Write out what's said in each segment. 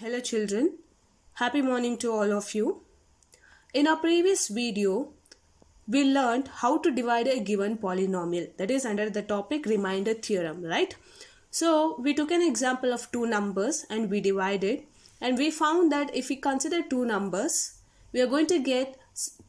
Hello children, happy morning to all of you. In our previous video, we learned how to divide a given polynomial, that is under the topic remainder theorem, right? So we took an example of two numbers and we divided, and we found that if we consider two numbers, we are going to get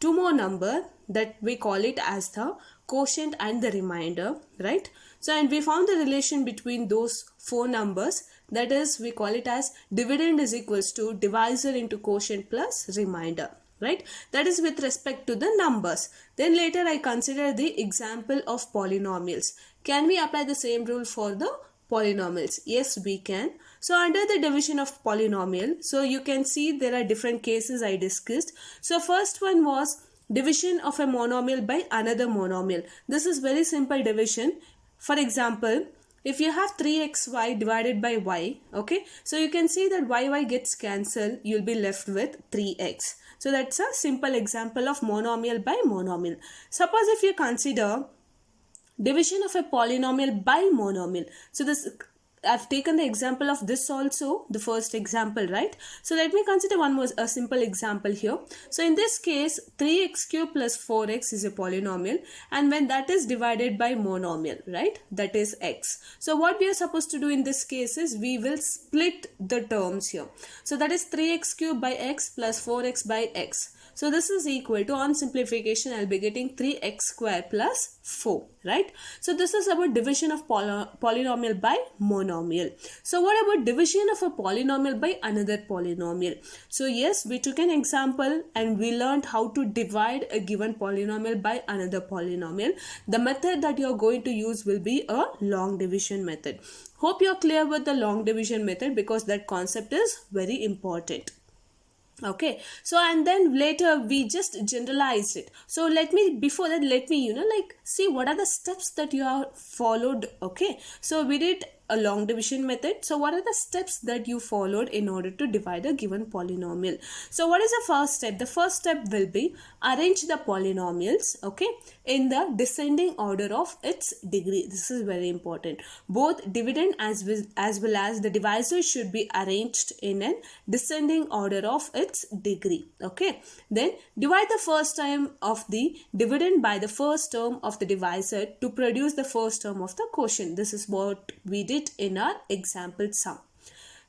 two more number that we call it as the quotient and the remainder, right? So and we found the relation between those four numbers, that is we call it as dividend is equals to divisor into quotient plus remainder, right? That is with respect to the numbers. Then later I consider the example of polynomials. Can we apply the same rule for the polynomials? Yes, we can. So under the division of polynomial, so you can see there are different cases I discussed. So first one was division of a monomial by another monomial. This is very simple division. For example, if you have 3xy divided by y, okay, so you can see that y gets cancelled, you'll be left with 3x. So that's a simple example of monomial by monomial. Suppose if you consider division of a polynomial by monomial. So this, I've taken the example of this also, the first example, right? So let me consider one more, a simple example here. So in this case, 3x cube plus 4x is a polynomial, and when that is divided by monomial, right, that is x. So what we are supposed to do in this case is we will split the terms here. So that is 3x cube by x plus 4x by x. So this is equal to, on simplification, I'll be getting 3x square plus 4, right? So this is about division of polynomial by monomial. So what about division of a polynomial by another polynomial? So yes, we took an example and we learned how to divide a given polynomial by another polynomial. The method that you're going to use will be a long division method. Hope you're clear with the long division method because that concept is very important. Okay, so and then later we just generalized it. So let me, before that, let me see what are the steps that you have followed. Okay, so we did a long division method. So what are the steps that you followed in order to divide a given polynomial? So what is the first step? The first step will be arrange the polynomials, okay, in the descending order of its degree. This is very important. Both dividend as well as the divisor should be arranged in a descending order of its degree. Okay, then divide the first term of the dividend by the first term of the divisor to produce the first term of the quotient. This is what we did in our example sum.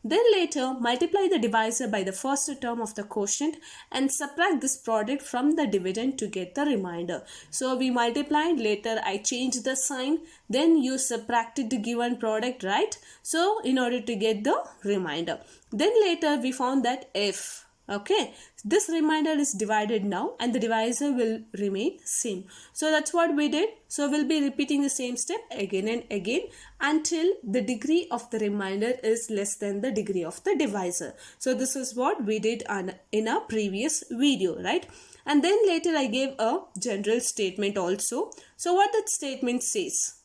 Then later multiply the divisor by the first term of the quotient and subtract this product from the dividend to get the remainder. So we multiplied, later I changed the sign, then you subtracted the given product, right? So in order to get the remainder. Then later we found that if, okay, this remainder is divided now and the divisor will remain same. So that's what we did. So we'll be repeating the same step again and again until the degree of the remainder is less than the degree of the divisor. So this is what we did in our previous video, right? And then later I gave a general statement also. So what that statement says?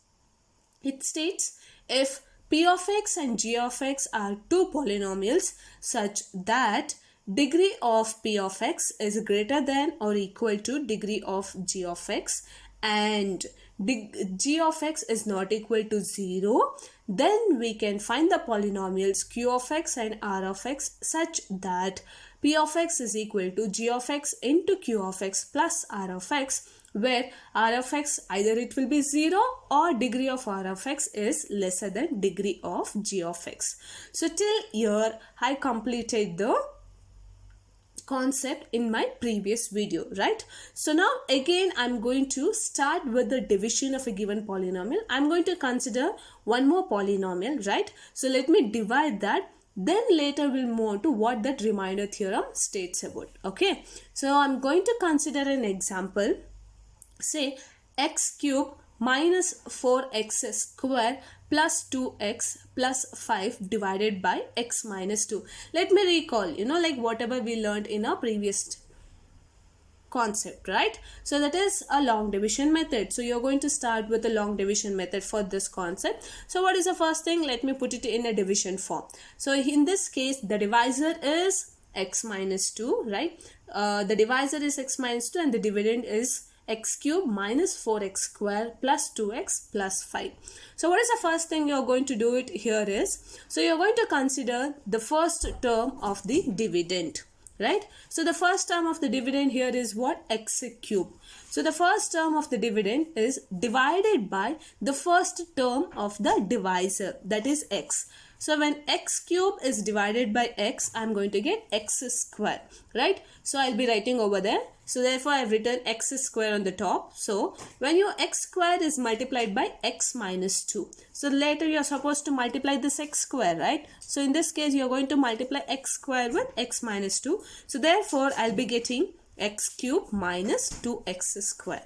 It states if p of x and g of x are two polynomials such that degree of p of x is greater than or equal to degree of g of x and g of x is not equal to 0, then we can find the polynomials q of x and r of x such that p of x is equal to g of x into q of x plus r of x, where r of x either it will be 0 or degree of r of x is lesser than degree of g of x. So till here I completed the concept in my previous video, right? So now again I'm going to start with the division of a given polynomial. I'm going to consider one more polynomial, right? So let me divide that, then later we'll move on to what that remainder theorem states about. Okay, so I'm going to consider an example. Say x cube minus 4x square plus 2x plus 5 divided by x minus 2. Let me recall, whatever we learned in our previous concept, right? So that is a long division method. So you're going to start with a long division method for this concept. So what is the first thing? Let me put it in a division form. So in this case, the divisor is x minus 2, right? The divisor is x minus 2 and the dividend is x cube minus 4x square plus 2x plus 5. So what is the first thing you're going to do it here is, so you're going to consider the first term of the dividend, right? So the first term of the dividend here is what? X cube. So the first term of the dividend is divided by the first term of the divisor, that is x. So when x cube is divided by x, I'm going to get x square, right? So I'll be writing over there. So therefore I've written x square on the top. So when your x square is multiplied by x minus 2. So later you're supposed to multiply this x square, right? So in this case you're going to multiply x square with x minus 2. So therefore I'll be getting x cube minus 2x square.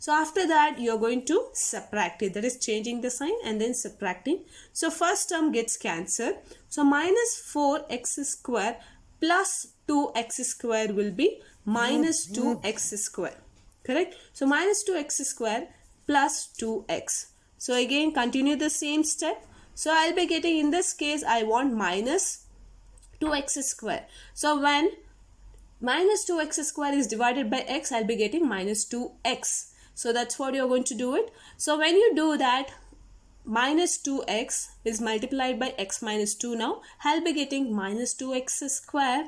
So after that you're going to subtract it, that is changing the sign and then subtracting. So first term gets cancelled. So minus 4x square plus 2x square will be minus 2x square, correct? So minus 2x square plus 2x. So again continue the same step. So I'll be getting, in this case I want minus 2x square. So when minus 2x square is divided by x, I'll be getting minus 2x. So that's what you're going to do it. So when you do that, minus 2x is multiplied by x minus 2 now. I'll be getting minus 2x square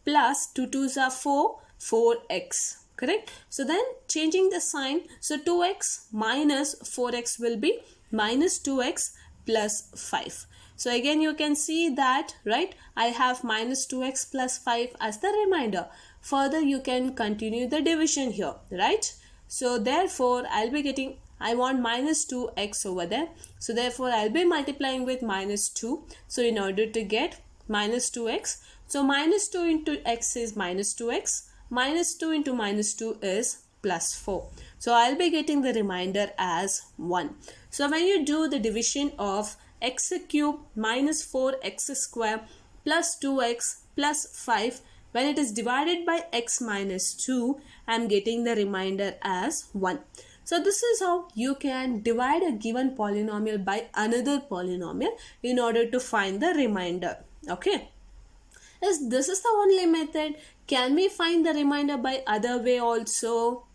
plus 2 2s are 4, 4x. Correct? So then changing the sign. So 2x minus 4x will be minus 2x plus 5. So again you can see that, right? I have minus 2x plus 5 as the remainder. Further you can continue the division here, right? So therefore I'll be getting, I want minus 2x over there. So therefore I'll be multiplying with minus 2. So in order to get minus 2x, so minus 2 into x is minus 2x. Minus 2 into minus 2 is plus 4. So I'll be getting the remainder as 1. So when you do the division of x cube minus 4x square plus 2x plus 5, when it is divided by x minus 2, I'm getting the remainder as 1. So this is how you can divide a given polynomial by another polynomial in order to find the remainder. Okay. Yes, this is the only method. Can we find the remainder by other way also?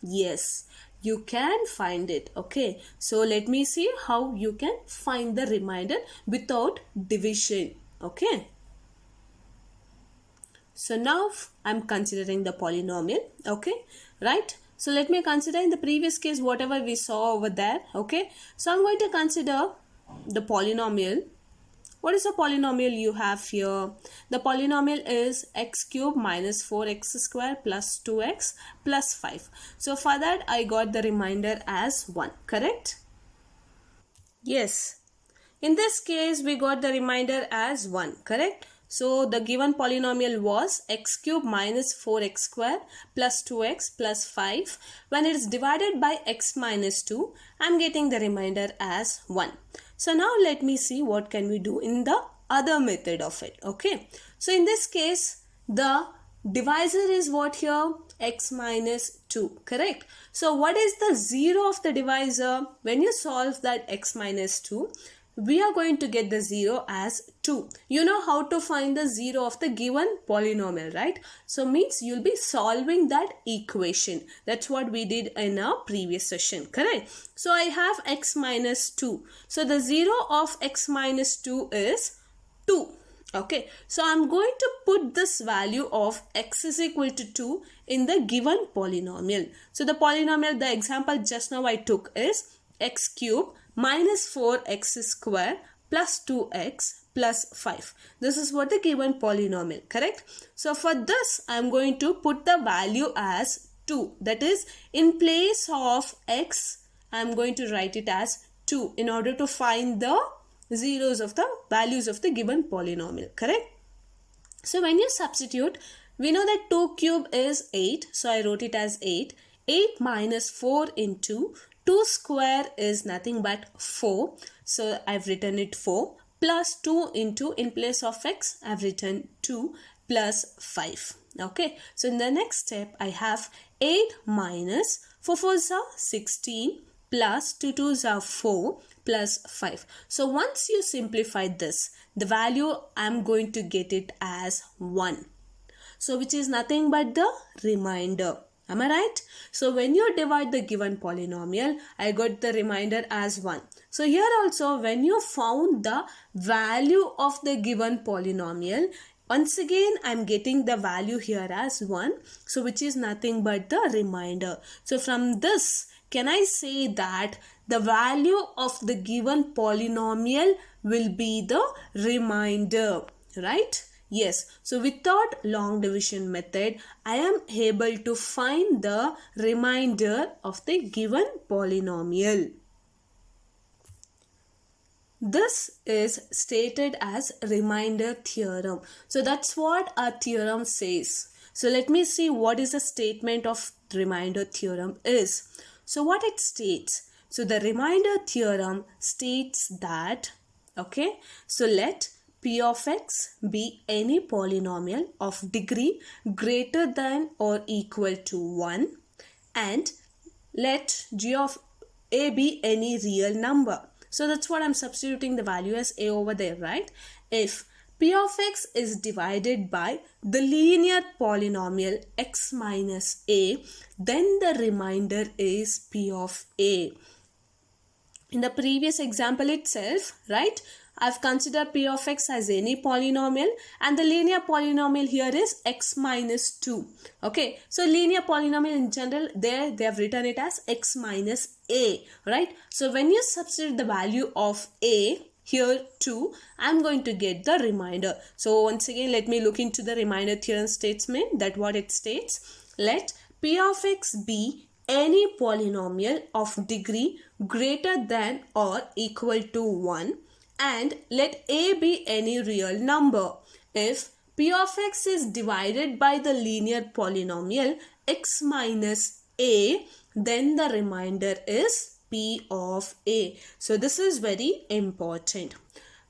Yes, you can find it. Okay. So let me see how you can find the remainder without division. Okay. So now I'm considering the polynomial, okay, right? So let me consider in the previous case whatever we saw over there, okay. So I'm going to consider the polynomial. What is the polynomial you have here? The polynomial is x cube minus 4x square plus 2x plus 5. So for that I got the remainder as 1, correct? Yes. In this case we got the remainder as 1, correct? So the given polynomial was x cube minus 4x square plus 2x plus 5. When it is divided by x minus 2, I am getting the remainder as 1. So now let me see what can we do in the other method of it. Okay. So in this case, the divisor is what here? X minus 2. Correct. So what is the 0 of the divisor? When you solve that x minus 2, we are going to get the 0 as 2. You know how to find the 0 of the given polynomial, right? So means you'll be solving that equation. That's what we did in our previous session, correct? So I have x minus 2. So the 0 of x minus 2 is 2. Okay, so I'm going to put this value of x is equal to 2 in the given polynomial. So the polynomial, the example just now I took is x cube minus 4x square plus 2x plus 5. This is what the given polynomial, correct? So for this, I am going to put the value as 2. That is, in place of x, I am going to write it as 2 in order to find the zeros of the values of the given polynomial, correct? So when you substitute, we know that 2 cube is 8. So I wrote it as 8. 8 minus 4 into 2 square is nothing but 4. So I've written it 4 plus 2 into, in place of x, I've written 2 plus 5. Okay. So in the next step, I have 8 minus 4 4s are 16 plus 2 2s are 4 plus 5. So once you simplify this, the value I'm going to get it as 1. So which is nothing but the remainder. Am I right? So when you divide the given polynomial, I got the remainder as 1. So here also, when you found the value of the given polynomial, once again I am getting the value here as 1. So which is nothing but the remainder. So from this, can I say that the value of the given polynomial will be the remainder, right? Yes, so without long division method, I am able to find the remainder of the given polynomial. This is stated as remainder theorem. So that's what our theorem says. So let me see what is the statement of remainder theorem is. So what it states. So the remainder theorem states that, okay, so let P of x be any polynomial of degree greater than or equal to 1, and let g of a be any real number. So that's what I'm substituting the value as a over there, right? If P of x is divided by the linear polynomial x minus a, then the remainder is P of a. In the previous example itself, right, I've considered P of x as any polynomial, and the linear polynomial here is x minus 2. Okay, so linear polynomial in general, there they have written it as x minus a, right? So when you substitute the value of a here too, I'm going to get the remainder. So once again, let me look into the remainder theorem statement. That what it states. Let P of x be any polynomial of degree greater than or equal to 1, and let a be any real number. If P of x is divided by the linear polynomial x minus a, then the remainder is P of a. So this is very important.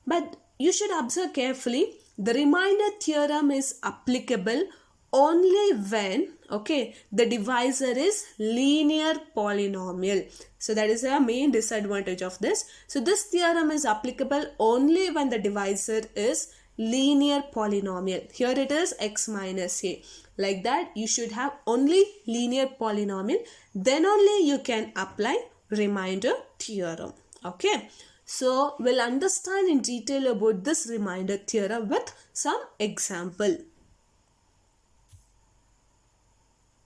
But you should observe carefully, the remainder theorem is applicable only when, okay, the divisor is linear polynomial. So that is a main disadvantage of this. So this theorem is applicable only when the divisor is linear polynomial. Here it is x minus a. Like that, you should have only linear polynomial. Then only you can apply remainder theorem. Okay. So we'll understand in detail about this remainder theorem with some example.